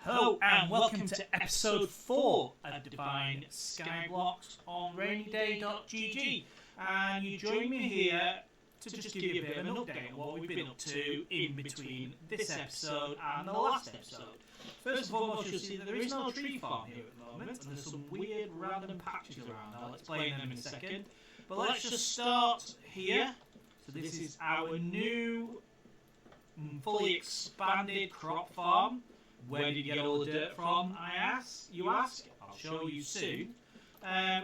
Hello and welcome to episode 4 of Divine-Skyblocks on RandyAndy.gg, and you join me here to just give you a bit of an update on what we've been up to in between this episode and the last episode. First and foremost, you'll see that there is no tree farm here at the moment, and there's some weird random patches around. I'll explain them in a second, but let's just start here. So this is our new fully expanded crop farm. Where did you get all the dirt from, you ask? I'll show you soon.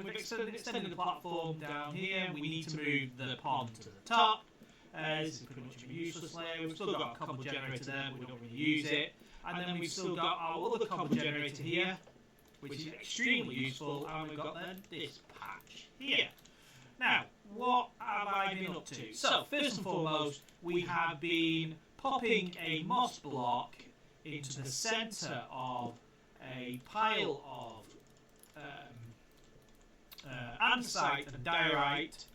We've extended the platform down here. We need to move the pond to the top. This is pretty much a useless layer. We've still got a cobble generator there, but we don't really use it. And then we've still got our other cobble generator here, which is extremely useful. And we've got then this patch here. Now, what have I been up to? So, first and foremost, we have been popping a moss block into the centre of a pile of andesite and diorite,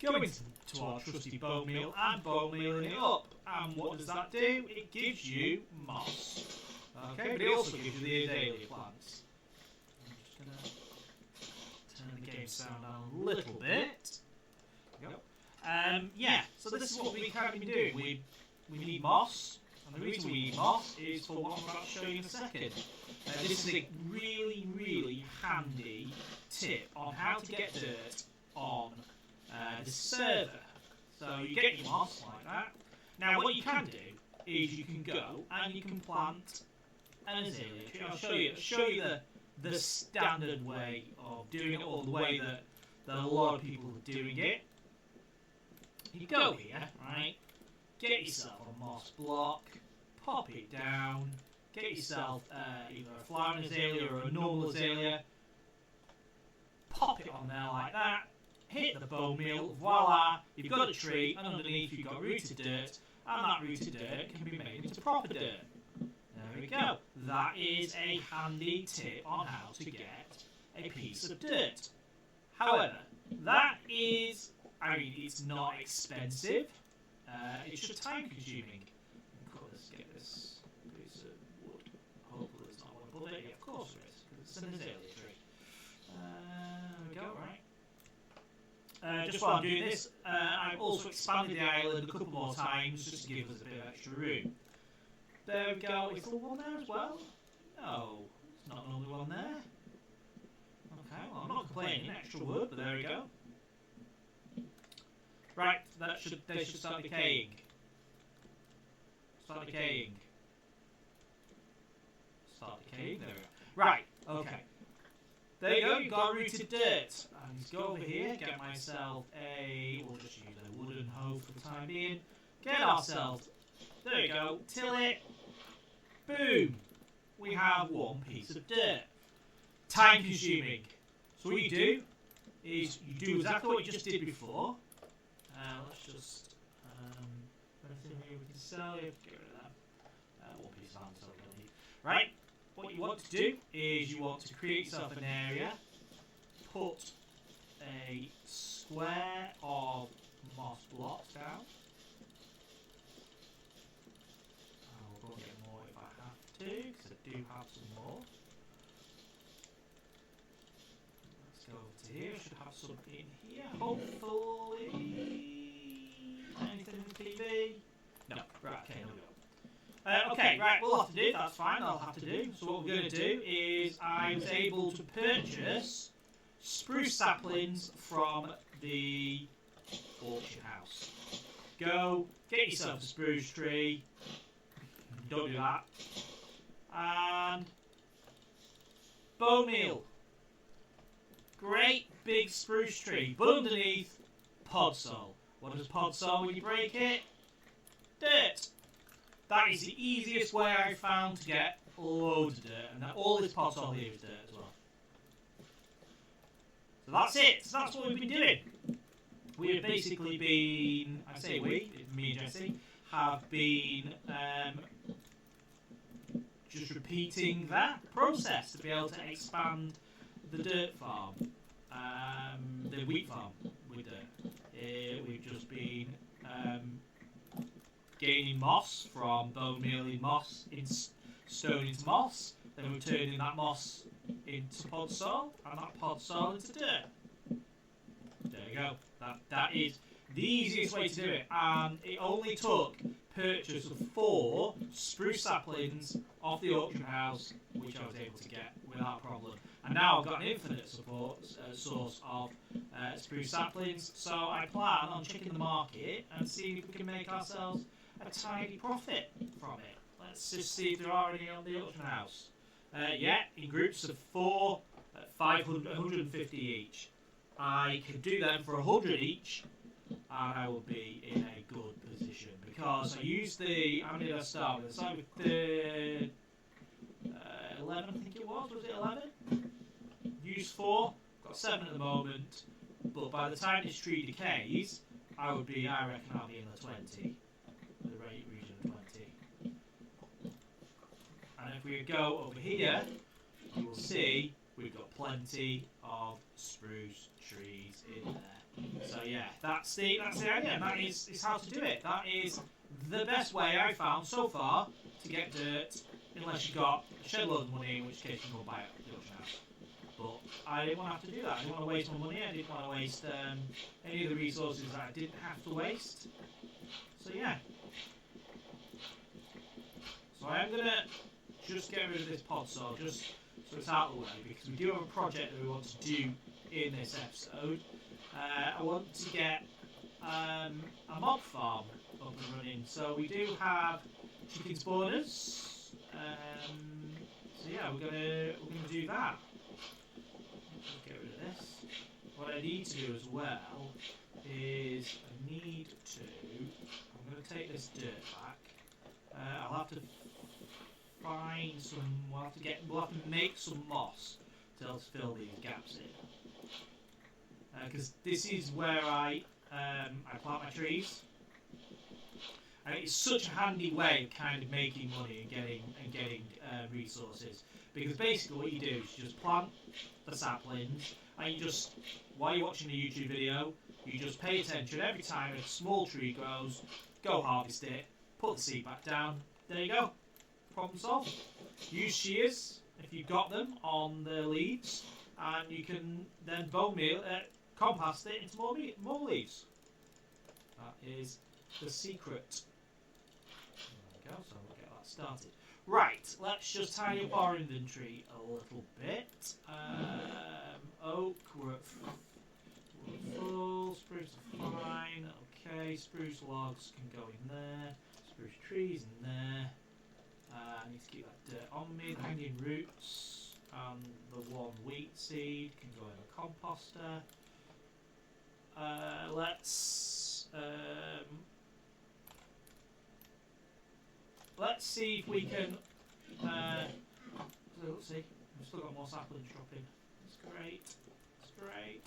going to our trusty bone meal and bone mealing it up. And what does that do? It gives you moss. Okay, but it also gives you the azalea plants. I'm just going to turn the game sound down a little bit. Yeah, so this is what we've kind of been doing. We need moss. And the reason we need moss is for what I'm about to show you in a second. This is a really, really handy tip on how to get dirt on the server. So you get your moss like that. Now what you can do is you can go and you can plant an azalea tree. I'll show you the standard way of doing it, or the way that a lot of people are doing it. You go here, right? Get yourself a moss block, pop it down, get yourself either a flowering azalea or a normal azalea, pop it on there like that, hit the bone meal, voila, you've got a tree, and underneath you've got rooted dirt, and that rooted dirt can be made into proper dirt. There we go. That is a handy tip on how to get a piece of dirt. However, that is, it's not expensive. It's just time consuming. Get this piece of wood. Hopefully there's not one above it. Yeah, of course there is, because it's an azalea tree. There we go, right. Just while I'm doing this, I've also expanded the island a couple more times just to give us a bit of extra room. There we go. Is there one there as well? No, there's not only one there. Okay, well, I'm not complaining. Extra wood, but there we go. Right, they should start decaying. Start decaying. There we go. Right, okay. There you go, you've got rooted dirt. And let's go over here, get myself we'll just use a wooden hoe for the time being. Get ourselves, there you go, till it. Boom. We have one piece of dirt. Time consuming. So what you do is you do exactly what you just did before. Let's just, anything here we can sell, you have to get rid of that. One piece of hand, so we don't need. Right, what you want to do is you want to create yourself an area, put a square of moss blocks down. I'll go and get more if I have to, because I do have some more. Let's go over to here, I should have some in here, hopefully. Anything in the TV? No. Right, okay, no go. Okay, right, we'll have to do, that's fine, I'll have to do. So what we're going to do is I was able to purchase spruce saplings from the auction house. Go, get yourself a spruce tree. Don't do that. And bone meal. Great big spruce tree, but underneath, podsole. What does podsole when you break it? Dirt. That is the easiest way I found to get loads of dirt, and all this podsole here is dirt as well. So that's it. So that's what we've been doing. We have basically been, I say we, me and Jesse, have been just repeating that process to be able to expand the dirt farm, the wheat farm with dirt. We've just been gaining moss from bone mealing moss in stone into moss, then we're turning that moss into pod soil, and that pod soil into dirt. There you go. That is the easiest way to do it, and it only took purchase of 4 spruce saplings off the auction house, which I was able to get without problem. And now I've got an infinite source of spruce saplings, so I plan on checking the market and seeing if we can make ourselves a tidy profit from it. Let's just see if there are any on the auction house. Yeah, in groups of 4 at 150 each. I could do them for 100 each, and I will be in a good position because I used the. How many did I start with? I started with the 11, I think it was. Was it 11? Used 4, got 7 at the moment. But by the time this tree decays, I reckon I'll be in the 20, the rate region of 20. And if we go over here, you will see we've got plenty of spruce trees in there. So yeah, that's the idea, and that is how to do it. That is the best way I've found so far to get dirt, unless you've got a shed load of money, in which case you can go buy it at the auction house. But I didn't want to have to do that. I didn't want to waste my money. I didn't want to waste any of the resources that I didn't have to waste. So yeah. So I am going to just get rid of this pod soil, just so it's out of the way, because we do have a project that we want to do in this episode. I want to get a mob farm up and running. So we do have chicken spawners. So yeah, we're gonna do that. Get rid of this. What I need to do as well is I'm going to take this dirt back. I'll have to find some. We'll have to make some moss to help fill these gaps in. Because this is where I plant my trees, and it's such a handy way of kind of making money and getting resources. Because basically what you do is you just plant the saplings, and you just, while you're watching the YouTube video, you just pay attention every time a small tree grows, go harvest it, put the seed back down. There you go, problem solved. Use shears if you've got them on the leaves, and you can then bone meal. Compost it into more leaves. That is the secret. There we go, so we'll get that started. Right, let's just tidy up our inventory a little bit. Oak, we're at full. Spruce are fine. Okay, spruce logs can go in there. Spruce trees in there. I need to keep that dirt on me. The hanging roots and the 1 wheat seed can go in a composter. Let's see if we can. Let's see. We've still got more saplings dropping. That's great. That's great.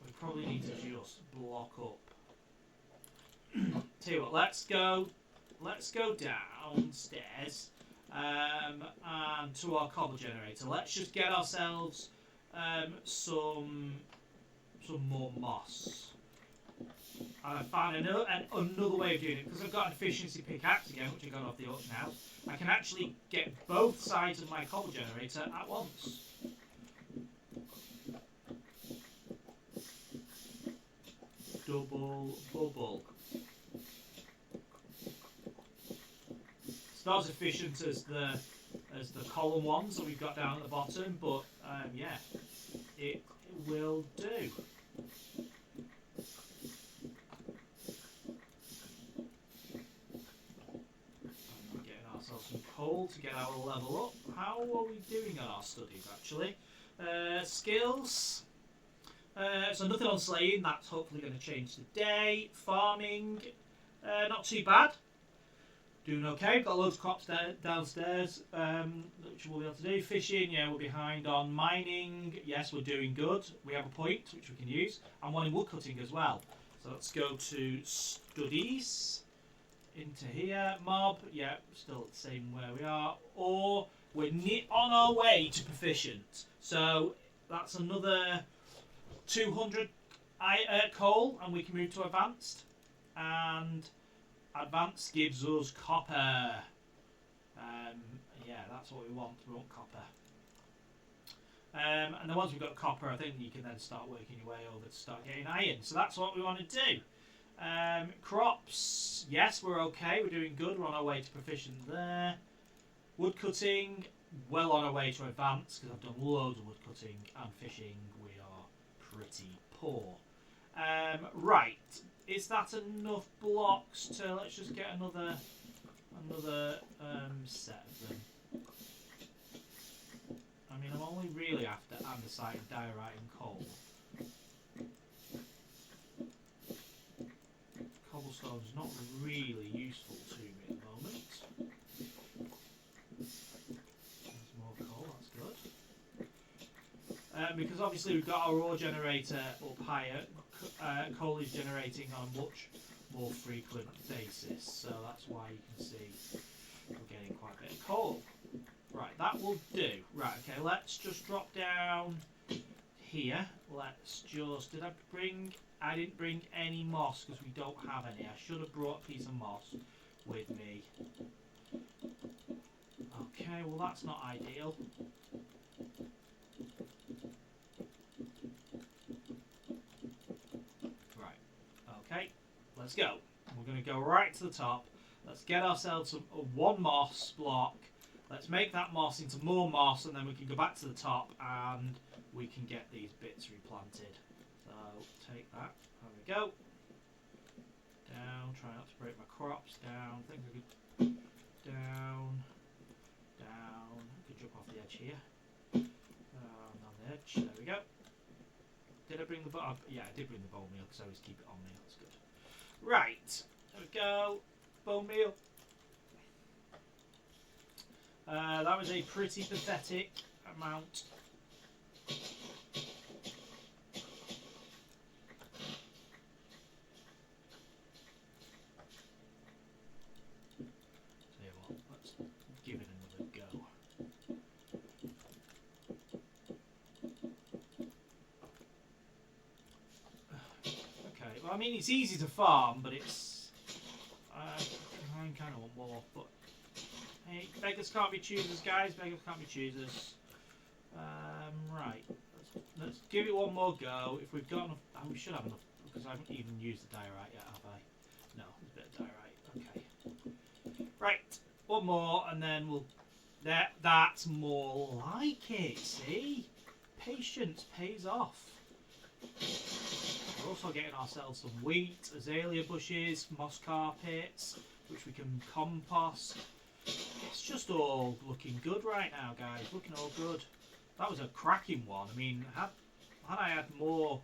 We probably need to just block up. Tell you what. Let's go downstairs and to our cobble generator. Let's just get ourselves some more moss. I found another way of doing it, because I've got an efficiency pickaxe again, which I got off the auction house. I can actually get both sides of my cobble generator at once. Double bubble. It's not as efficient as the column ones that we've got down at the bottom, but yeah, it will do. Some coal to get our level up. How are we doing on our studies actually? Skills. So nothing on slaying, that's hopefully going to change today. Farming, not too bad. Doing okay, got loads of crops downstairs, which we'll be able to do. Fishing, yeah, we're behind on. Mining, yes, we're doing good. We have a point, which we can use. And one in woodcutting as well. So let's go to studies. Into here, mob, yeah, still the same where we are, or we're on our way to proficient. So that's another 200 coal, and we can move to advanced. And advance gives us copper. Yeah, that's what we want. We want copper. And then once we've got copper, I think you can then start working your way over to start getting iron. So that's what we want to do. Crops, yes, we're okay. We're doing good. We're on our way to proficient there. Wood cutting, well on our way to advance because I've done loads of wood cutting, and fishing, we are pretty poor. Right, is that enough blocks to, let's just get another set of them. I mean, I'm only really after andesite, diorite and coal. Cobblestone's not really useful to me at the moment. There's more coal, that's good. Because obviously we've got our ore generator up higher, coal is generating on a much more frequent basis, so that's why you can see we're getting quite a bit of coal. Right, that will do. Right, okay, let's just drop down here. Let's just, I didn't bring any moss because we don't have any. I should have brought a piece of moss with me. Okay, well that's not ideal. Right, okay, let's go. We're going to go right to the top. Let's get ourselves one moss block. Let's make that moss into more moss, and then we can go back to the top and we can get these bits replanted. So take that. There we go. Down. Try not to break my crops. Down. I think I could. Down. Down. I could jump off the edge here. On the edge. There we go. Did I bring the bow? Yeah, I did bring the bone meal because I always keep it on me. That's good. Right. There we go. Bone meal. That was a pretty pathetic amount. Tell you what, let's give it another go. Okay, well I mean it's easy to farm, but it's I kind of want more, but hey, beggars can't be choosers, guys. Beggars can't be choosers. Right, let's give it one more go. If we've got enough, we should have enough because I haven't even used the diorite yet, have I? No, there's a bit of diorite. Okay. Right, one more, and then we'll. That's more like it. See, patience pays off. We're also getting ourselves some wheat, azalea bushes, moss carpets, which we can compost. It's just all looking good right now, guys. Looking all good. That was a cracking one. I mean, had I had more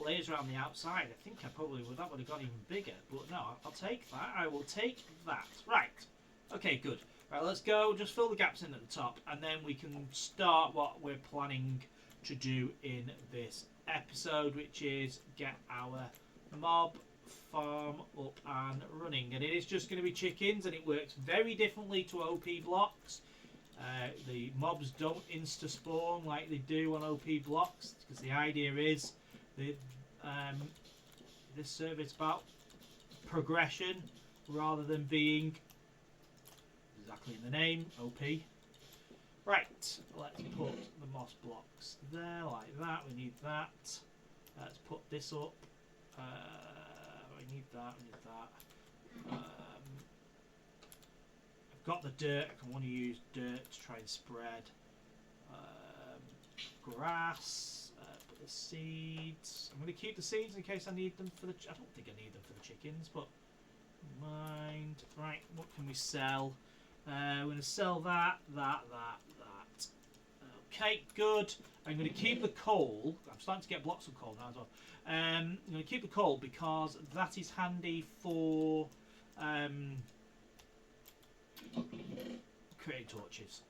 layers around the outside, I think I probably would. That would have gone even bigger. But no, I'll take that. I will take that. Right. Okay, good. Right, let's go. Just fill the gaps in at the top, and then we can start what we're planning to do in this episode, which is get our mob farm up and running. And it is just going to be chickens, and it works very differently to OP blocks. The mobs don't insta spawn like they do on OP blocks, because the idea is that this server is about progression rather than being exactly in the name OP. Right, let's put the moss blocks there like that. We need that. Let's put this up. We need that. We need that. I've got the dirt. I want to use dirt to try and spread grass. Put the seeds. I'm going to keep the seeds in case I need them for the. I don't think I need them for the chickens, but mind. Right, what can we sell? We're going to sell that. Okay, good. I'm going to keep the coal. I'm starting to get blocks of coal now as well. I'm going to keep the coal because that is handy for creating torches.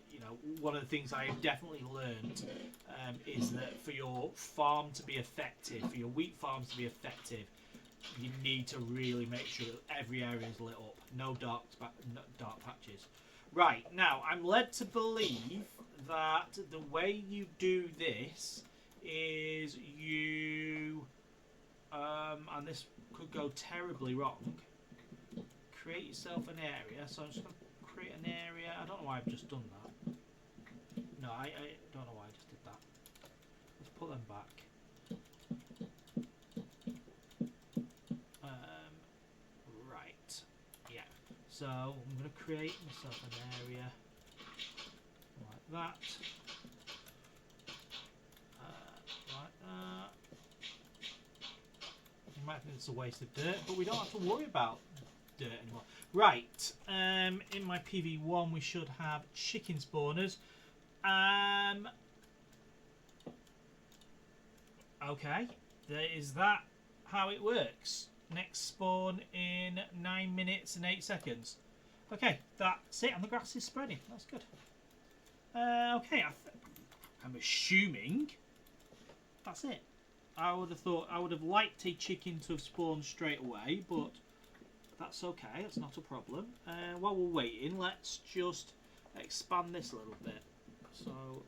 You know, one of the things I have definitely learned is that for your farm to be effective, for your wheat farms to be effective, you need to really make sure that every area is lit up. No dark patches. Right, now I'm led to believe that the way you do this is you, and this could go terribly wrong. Create yourself an area. So I'm just going to create an area. I don't know why I've just done that. No, I don't know why I just did that. Let's put them back. Right. Yeah. So I'm going to create myself an area like that. Like that. You might think it's a waste of dirt, but we don't have to worry about dirt anymore. Right. In my PV1 we should have chicken spawners. Okay, is that how it works? Next spawn in 9 minutes and 8 seconds. Okay, that's it, and the grass is spreading. That's good. Okay, I'm assuming that's it. I would have liked a chicken to have spawned straight away, but that's okay. That's not a problem. While we're waiting, let's just expand this a little bit. So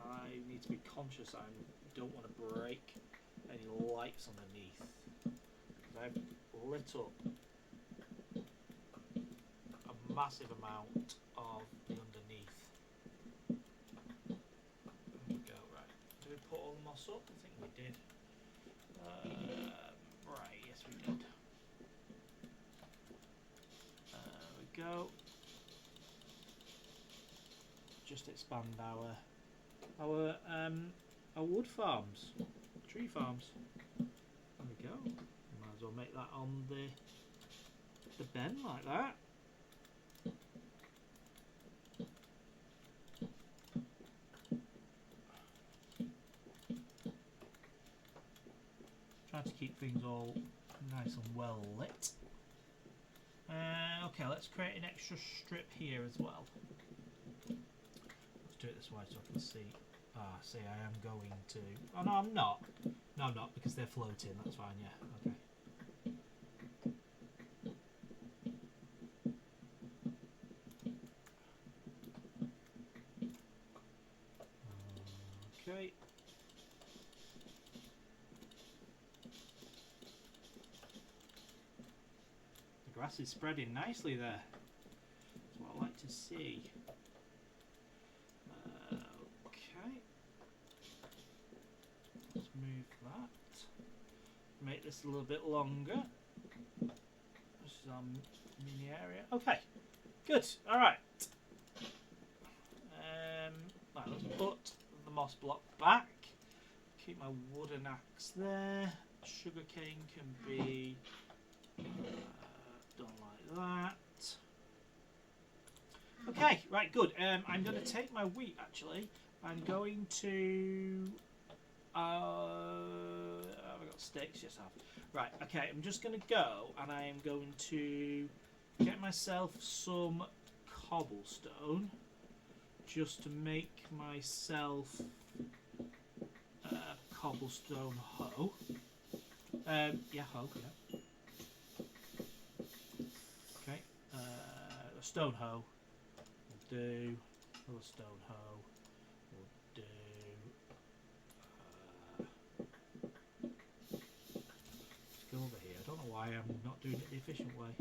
I need to be conscious I don't want to break any lights underneath. I've lit up a massive amount of the underneath. There we go, right. Did we put all the moss up? I think we did. Right, yes we did. There we go. Just expand our wood farms, tree farms. There we go. Might as well make that on the bend like that. Trying to keep things all nice and well lit. Okay, let's create an extra strip here as well. Do it this way so I can see. Ah, see, I am going to. Oh no, I'm not. No, I'm not because they're floating. That's fine. Yeah. Okay. Okay. The grass is spreading nicely there. That's what I like to see. Move that. Make this a little bit longer. This is our mini area. Okay, good. All right. Right, let's put the moss block back. Keep my wooden axe there. Sugarcane can be done like that. Okay, right, good. I'm going to take my wheat. Actually, I'm going to. Have I got sticks? Yes, I have. Right, okay, I'm just going to go and I am going to get myself some cobblestone just to make myself a cobblestone hoe. Yeah, hoe, yeah. Okay, a stone hoe will do, another stone hoe will do. Over here. I don't know why I'm not doing it the efficient way.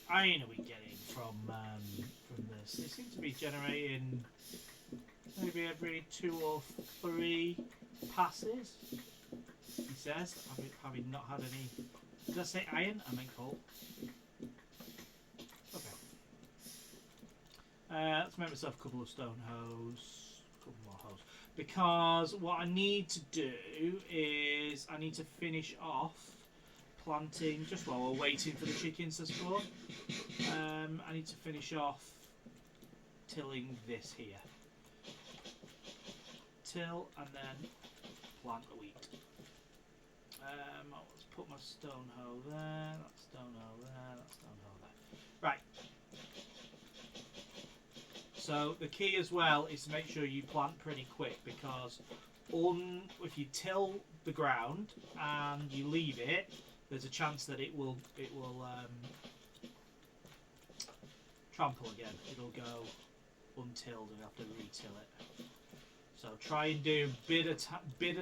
Iron are we getting from this? It seems to be generating maybe every 2 or 3 passes. He says, having not had any. Did I say iron? I meant coal. Okay. Let's make myself a couple of stone hoes, a couple more hoes, because what I need to do is I need to finish off planting, just while we're waiting for the chickens to spawn. I need to finish off tilling this here. Till and then plant the wheat. Let's put my stone hoe there. That stone hoe there. That stone hoe there. Right. So the key as well is to make sure you plant pretty quick, because if you till the ground and you leave it, there's a chance that it will trample again. It'll go untilled and you have to retill it. So try and do bit at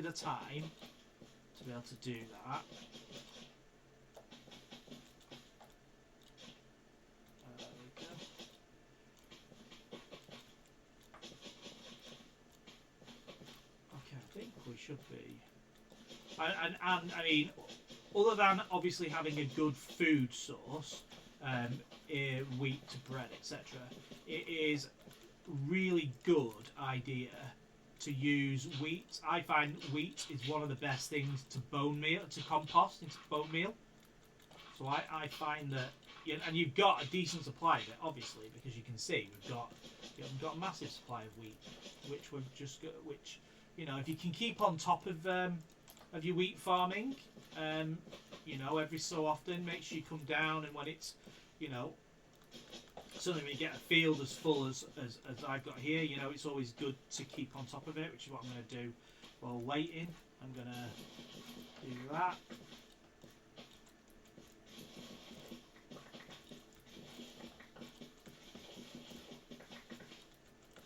a time to be able to do that. There we go. Okay, I think we should be. And I mean, other than obviously having a good food source, wheat to bread, etc., it is really good idea to use wheat. I find wheat is one of the best things to bone meal, to compost into bone meal. So I find that, and you've got a decent supply of it, obviously, because you can see we've got a massive supply of wheat, which we've just got, which, you know, if you can keep on top of your wheat farming, you know, every so often, make sure you come down, and when it's, you know, certainly when you get a field as full as I've got here, you know, it's always good to keep on top of it, which is what I'm going to do while waiting. I'm going to do that.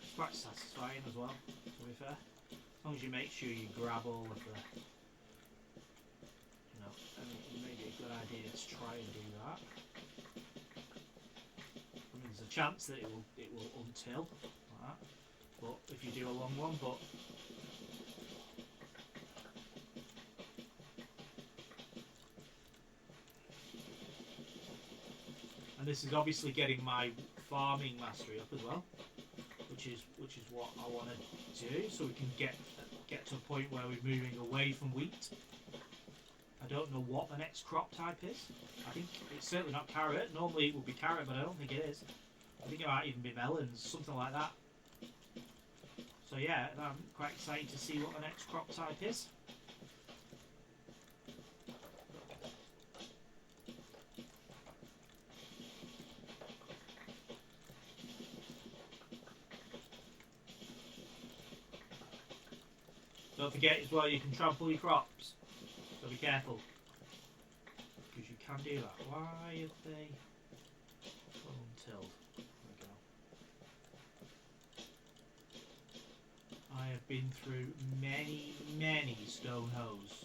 It's quite satisfying as well, to be fair. As long as you make sure you grab all of the, you know, it may be a good idea to try and do that. There's a chance that it will untill like that, but if you do a long one, but and this is obviously getting my farming mastery up as well, which is what I want to do, so we can get to a point where we're moving away from wheat. I don't know what the next crop type is. I think it's certainly not carrot. Normally it would be carrot, but I don't think it is. I think it might even be melons, something like that. So yeah, I'm quite excited to see what the next crop type is. Don't forget as well, you can trample your crops, so be careful, because you can do that. Why have they untilled? There we go. I have been through many stone hoes.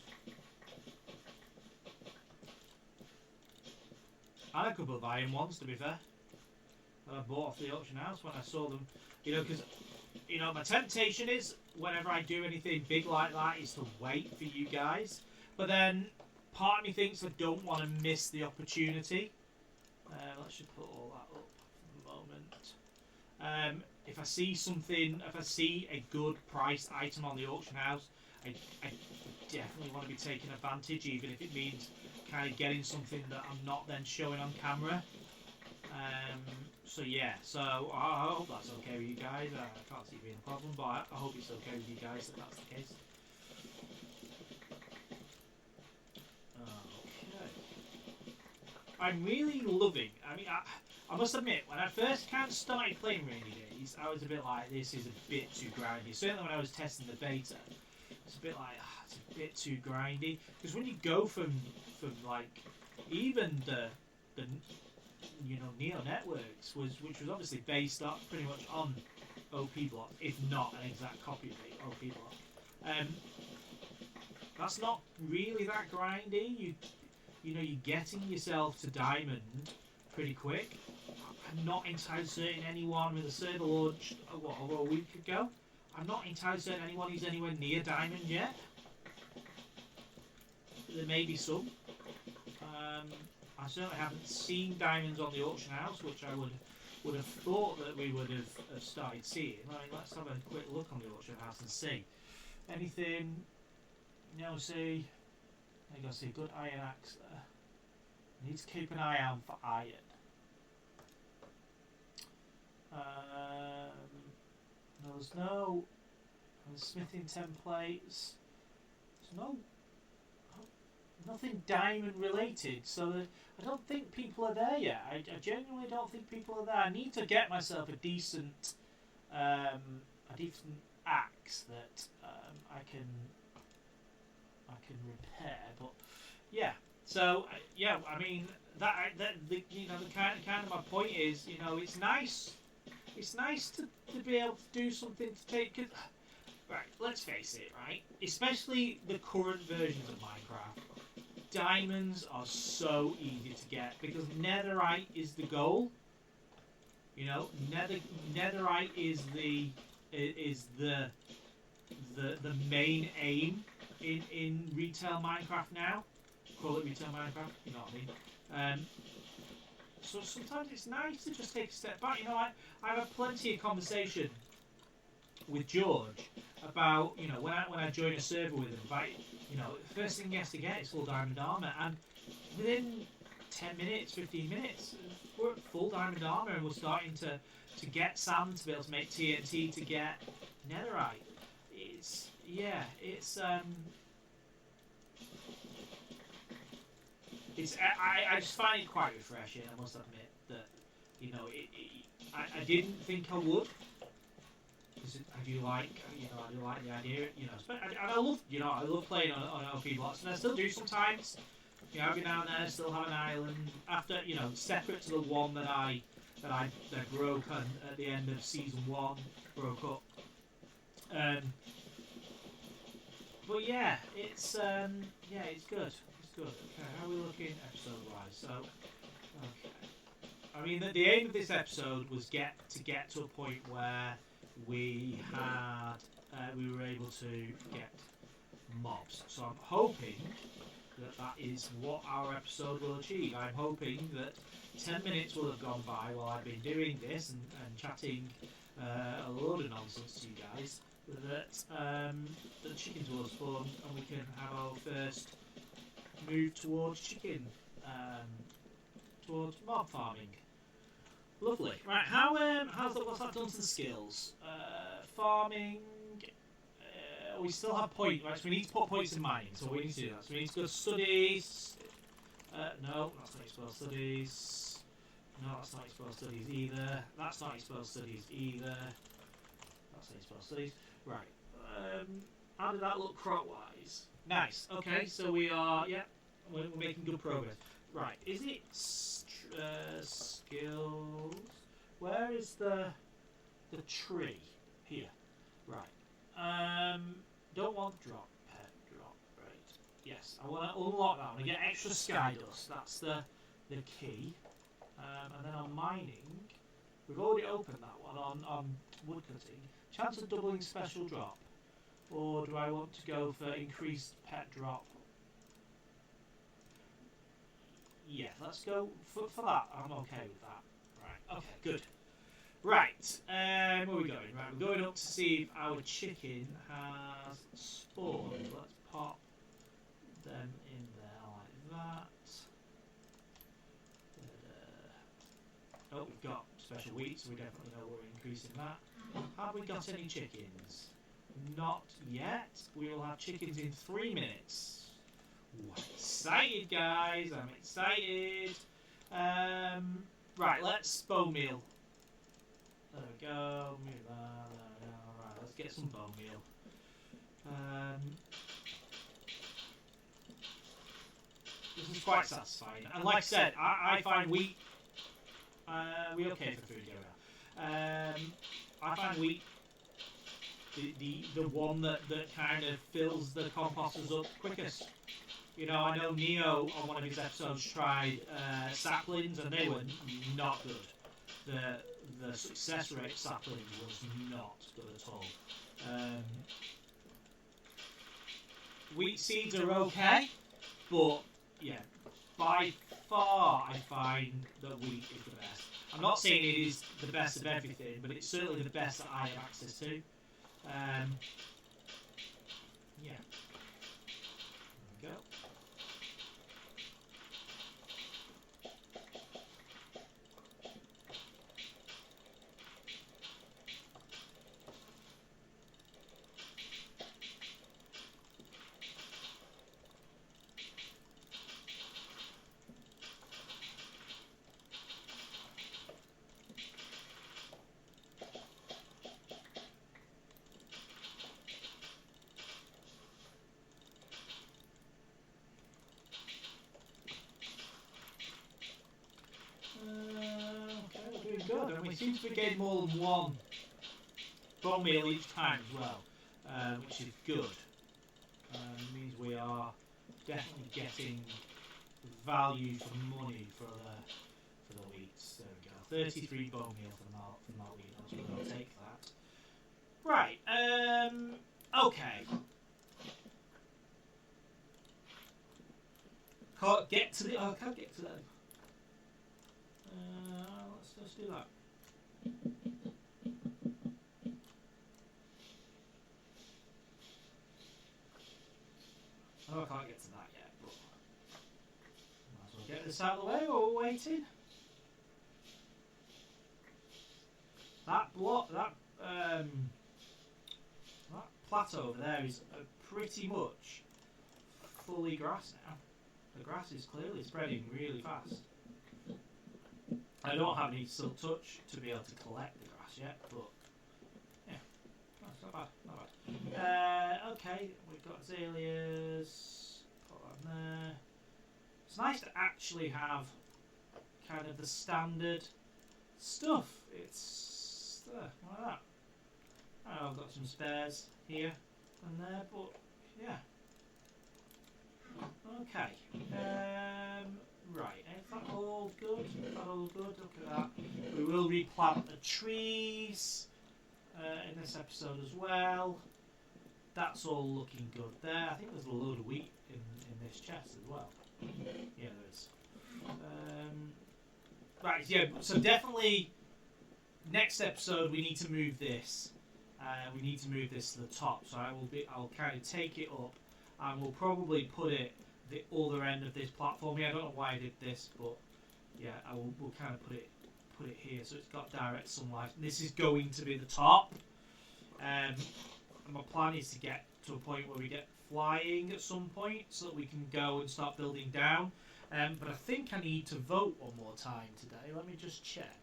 I had a couple of iron ones, to be fair, that I bought off the auction house when I saw them. You know, because, you know, my temptation is, whenever I do anything big like that, is to wait for you guys. But then, part of me thinks I don't want to miss the opportunity. Let's just put all that up for the moment. If I see something, if I see a good priced item on the auction house, I definitely want to be taking advantage, even if it means kind of getting something that I'm not then showing on camera. So yeah, so I hope that's okay with you guys. I can't see it being a problem, but I hope it's okay with you guys that that's the case. Okay. I'm really loving, I mean, I must admit, when I first kind of started playing Rainy Days, I was a bit like, this is a bit too grindy. Certainly when I was testing the beta, it's a bit like, it's a bit too grindy. Because when you go from like, even the you know, Neo Networks, which was obviously based up pretty much on OP block, if not an exact copy of the OP block. That's not really that grindy. You know, you're getting yourself to diamond pretty quick. I'm not entirely certain anyone with a server launched over a week ago. I'm not entirely certain anyone who's anywhere near diamond yet. There may be some. I certainly haven't seen diamonds on the auction house, which I would have thought that we would have started seeing. I mean, let's have a quick look on the auction house and see. Anything? No, see. There you go, see, good iron axe there. Need to keep an eye out for iron. There's no smithing templates. There's no. nothing diamond related. So I don't think people are there yet. I genuinely don't think people are there. I need to get myself a decent axe that I can repair. But yeah, so yeah, I mean the kind of my point is, it's nice. It's nice to be able to do something to take. Right, let's face it, right? Especially the current versions of Minecraft, diamonds are so easy to get because netherite is the goal. Netherite is the main aim in retail Minecraft now. Call it retail Minecraft, you know what I mean? So sometimes it's nice to just take a step back. I've had plenty of conversation with George about, when I join a server with him, about, the first thing he has to get is full diamond armor, and within 10 minutes, 15 minutes, we're at full diamond armor, and we're starting to get sand to be able to make TNT to get netherite. I just find it quite refreshing. I must admit that, I didn't think I would. I do like the idea, and I love playing on LP blocks, and I still do sometimes. Every now and then I still have an island after, separate to the one that I broke at the end of season 1, broke up. But yeah, it's good. It's good. Okay, how are we looking episode-wise? So, okay. I mean, the aim of this episode was to get to a point where we were able to get mobs. So I'm hoping that is what our episode will achieve. I'm hoping that 10 minutes will have gone by while I've been doing this and chatting a load of nonsense to you guys, that the chickens will have spawned and we can have our first move towards towards mob farming. Lovely. Right, what's that done to the skills? Farming. We still have points, right? So we need to put points in mining. So we need to do that. So we need to go to studies. No, that's not explore studies. No, that's not explore studies either. That's not explore studies either. That's not explore studies. Right. How did that look crop-wise? Nice. Okay, so we are. Yeah, we're making good progress. Right. Is it skills? Where is the tree? Here. Right. Don't want drop, pet drop, right. Yes, I want to unlock that. I want to get extra sky dust. That's the key. And then on mining, we've already opened that one on woodcutting. Chance of doubling special drop. Or do I want to go for increased pet drop? Yeah, let's go for that. I'm okay with that. Right, okay, good. Right, where are we going? Right, we're going up to see if our chicken has spawned. Let's pop them in there like that. Oh, we've got special wheat, so we definitely know we're increasing that. Have we got any chickens? Not yet. We will have chickens in 3 minutes. Ooh, I'm excited, guys. I'm excited. Right, let's bone meal. There we go. Move that. There we go. Right, let's get some bone meal. This is quite satisfying. And like I said, I find wheat. We okay for food, yeah. I find wheat the one that kind of fills the composters up quickest. I know Neo on one of his episodes tried saplings and they were not good. The success rate saplings was not good at all. Wheat seeds are okay, but yeah, by far I find that wheat is the best. I'm not saying it is the best of everything, but it's certainly the best that I have access to. Yeah. There we go. good, and we seem to be getting more than one bone meal each time as well, which is good. It means we are definitely getting value for money for the wheats. There we go. 33 bone meal for the malt wheat. That's what I'll take that. Right. Okay. Can't get to the. Oh, I can't get to them. Let's do that. Oh, I can't get to that yet, but might as well get this out of the way while we're waiting. That block, that plateau over there is pretty much fully grass now. The grass is clearly spreading really fast. I don't have any silk touch to be able to collect the grass yet, but yeah, that's not bad, not bad. Okay, we've got azaleas, put that in there. It's nice to actually have kind of the standard stuff. It's there, like that. I've got some spares here and there, but yeah. Okay. Right, is that all good? Is that all good? Look at that. We will replant the trees in this episode as well. That's all looking good there. I think there's a load of wheat in this chest as well. Yeah, there is. Right, yeah, so definitely next episode we need to move this. We need to move this to the top. So I'll kind of take it up and we'll probably put it the other end of this platform here. I don't know why I did this, but yeah, we'll kind of put it here so it's got direct sunlight. This is going to be the top. And my plan is to get to a point where we get flying at some point so that we can go and start building down. But I think I need to vote one more time today. Let me just check.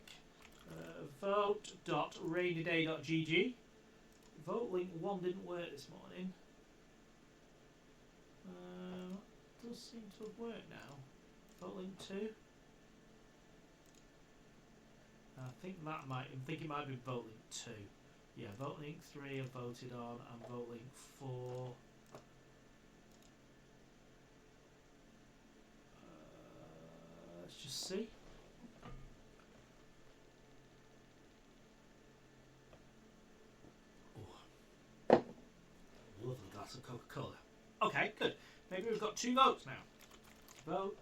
Vote.randyday.gg. Vote link 1 didn't work this morning. Does seem to have worked now. Vote link 2. I think it might be vote link 2. Yeah, vote link 3 I've voted on, and vote link 4. Let's just see. Oh, lovely glass of Coca-Cola. Okay, good. Maybe we've got 2 votes now. Vote.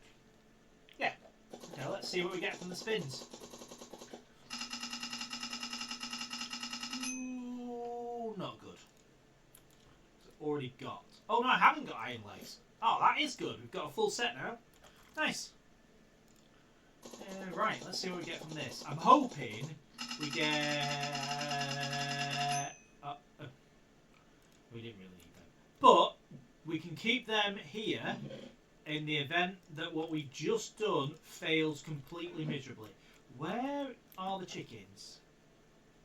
Yeah. Okay, let's see what we get from the spins. Ooh, not good. It's already got. Oh no, I haven't got iron legs. Oh, that is good. We've got a full set now. Nice. Right, let's see what we get from this. I'm hoping we get. We didn't really need them, but we can keep them here in the event that what we've just done fails completely miserably. Where are the chickens?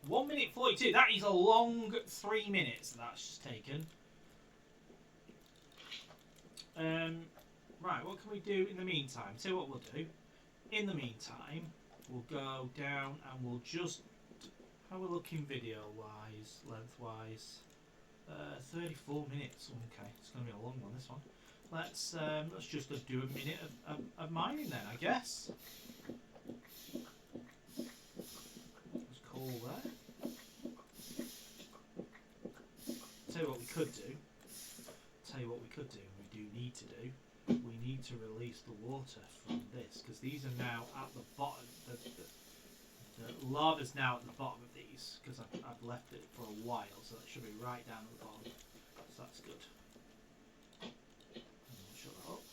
1 minute 42. That is a long 3 minutes that's just taken. Right, what can we do in the meantime? See what we'll do. In the meantime, we'll go down and we'll just... How are we looking video-wise, length-wise? 34 minutes. Okay, it's going to be a long one, this one. Let's just do a minute of mining then, I guess. There's coal there. Tell you what we could do. We do need to do. We need to release the water from this, because these are now at the bottom. The lava's now at the bottom of these, because I've left it for a while, so that should be right down at the bottom. So that's good. Shut that up.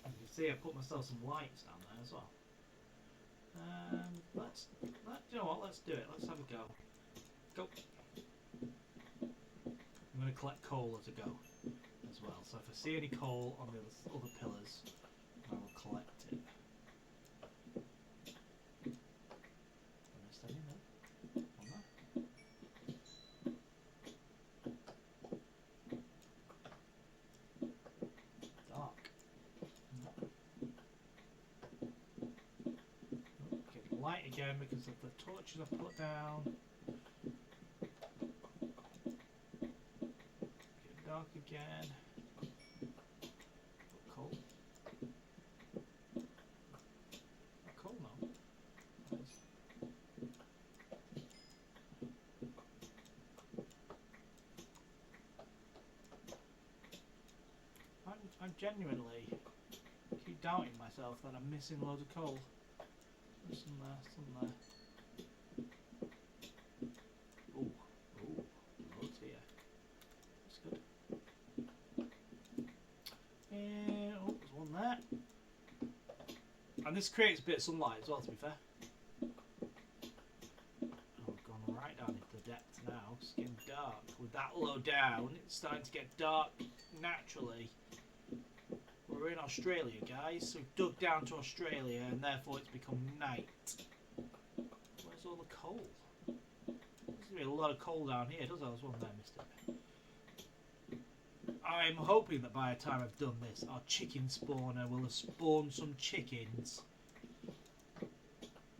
You can see I put myself some lights down there as well. You know what? Let's do it. Let's have a go. Go. I'm going to collect coal as I go as well. So if I see any coal on the other pillars, I will collect it. light again because of the torches I put down. Get dark again. Coal. Coal now. I'm genuinely keep doubting myself that I'm missing loads of coal. There's some there, some there. Ooh, loads here. That's good. And oh, there's one there. And this creates a bit of sunlight as well, to be fair. Oh, I've gone right down into the depths now. It's getting dark. With that low down, it's starting to get dark naturally. We're in Australia, guys, so we've dug down to Australia and therefore it's become night. Where's all the coal? There's going to be a lot of coal down here, doesn't there? There's one there, mister. I'm hoping that by the time I've done this, our chicken spawner will have spawned some chickens.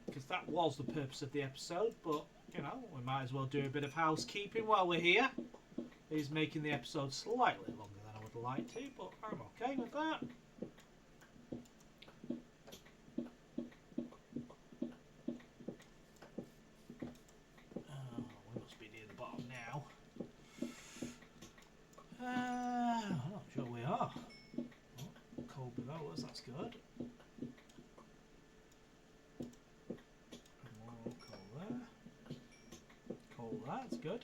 Because that was the purpose of the episode, but, you know, we might as well do a bit of housekeeping while we're here. It is making the episode slightly longer than I would like to, but I'm okay with that. Oh, we must be near the bottom now. I'm not sure we are. Oh, coal below us, that's good. More coal there. Coal there, that's good.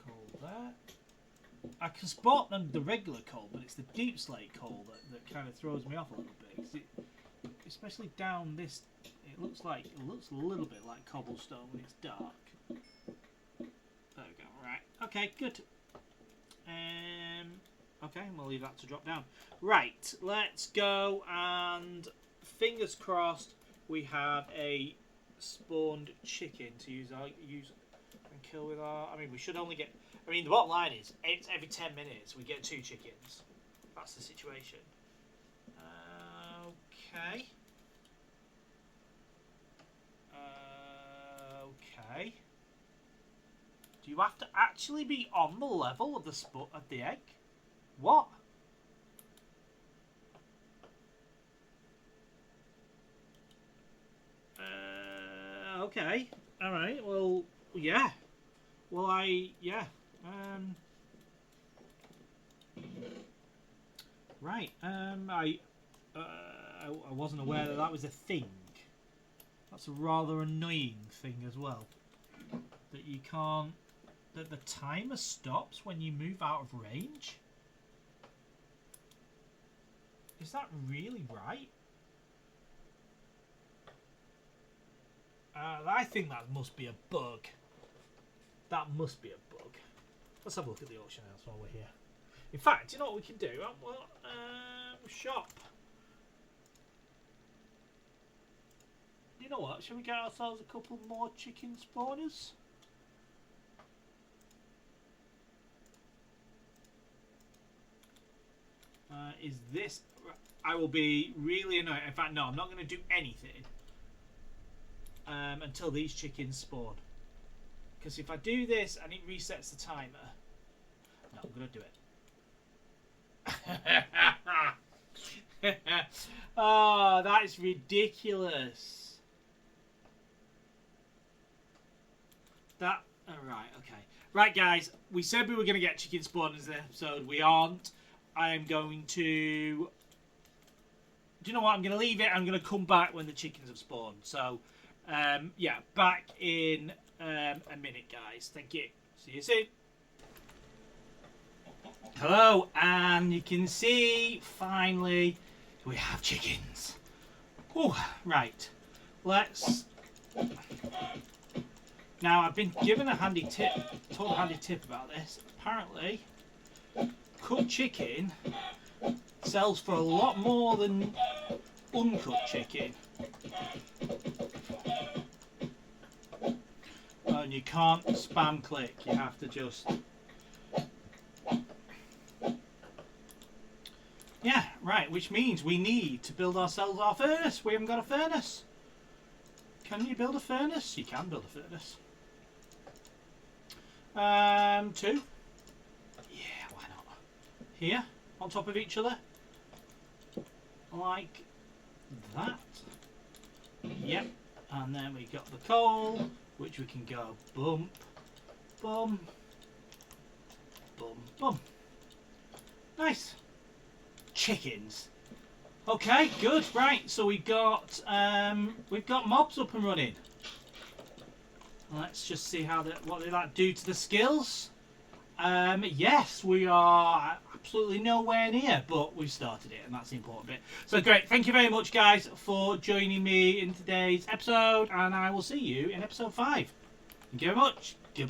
Coal there. I can spot the regular coal, but it's the deep slate coal that kind of throws me off a little bit. 'Cause especially down this, it looks a little bit like cobblestone when it's dark. There we go. Right. Okay. Good. Okay, we'll leave that to drop down. Right. Let's go and fingers crossed we have a spawned chicken to use and kill with our. I mean, we should only get. I mean, the bottom line is, it's every 10 minutes we get 2 chickens. That's the situation. Okay. Okay. Do you have to actually be on the level of the egg? What? Okay. All right. Well, yeah. Well, yeah. Right. I wasn't aware that was a thing. That's a rather annoying thing as well. That you can't. That the timer stops when you move out of range. Is that really right? I think that must be a bug. That must be a bug. Let's have a look at the auction house while we're here. In fact, you know what we can do? Well, shop. You know what? Shall we get ourselves a couple more chicken spawners? Is this... I will be really annoyed. In fact, no, I'm not going to do anything until these chickens spawn. Because if I do this and it resets the timer... No, I'm going to do it. Oh, that is ridiculous. That... Alright, okay. Right, guys. We said we were going to get chicken spawners in this episode. We aren't. I am going to... Do you know what? I'm going to leave it. I'm going to come back when the chickens have spawned. So, yeah, back in a minute, guys. Thank you. See you soon. Hello, and you can see, finally, we have chickens. Oh, right. Let's... Now, I've been given a handy tip, told a handy tip about this. Apparently, cooked chicken sells for a lot more than uncooked chicken. And you can't spam click, you have to just... Yeah, right, which means we need to build ourselves our furnace. We haven't got a furnace. Can you build a furnace? You can build a furnace. 2. Yeah, why not? Here, on top of each other. Like that. Yep. And then we got the coal, which we can go bump, bum, bum, bum. Nice. Chickens. Okay, good. Right, so we've got mobs up and running. Let's just see how what did that do to the skills. Yes, we are absolutely nowhere near, but we've started it, and that's the important bit. So great, thank you very much, guys, for joining me in today's episode, and I will see you in episode 5. Thank you very much. Goodbye.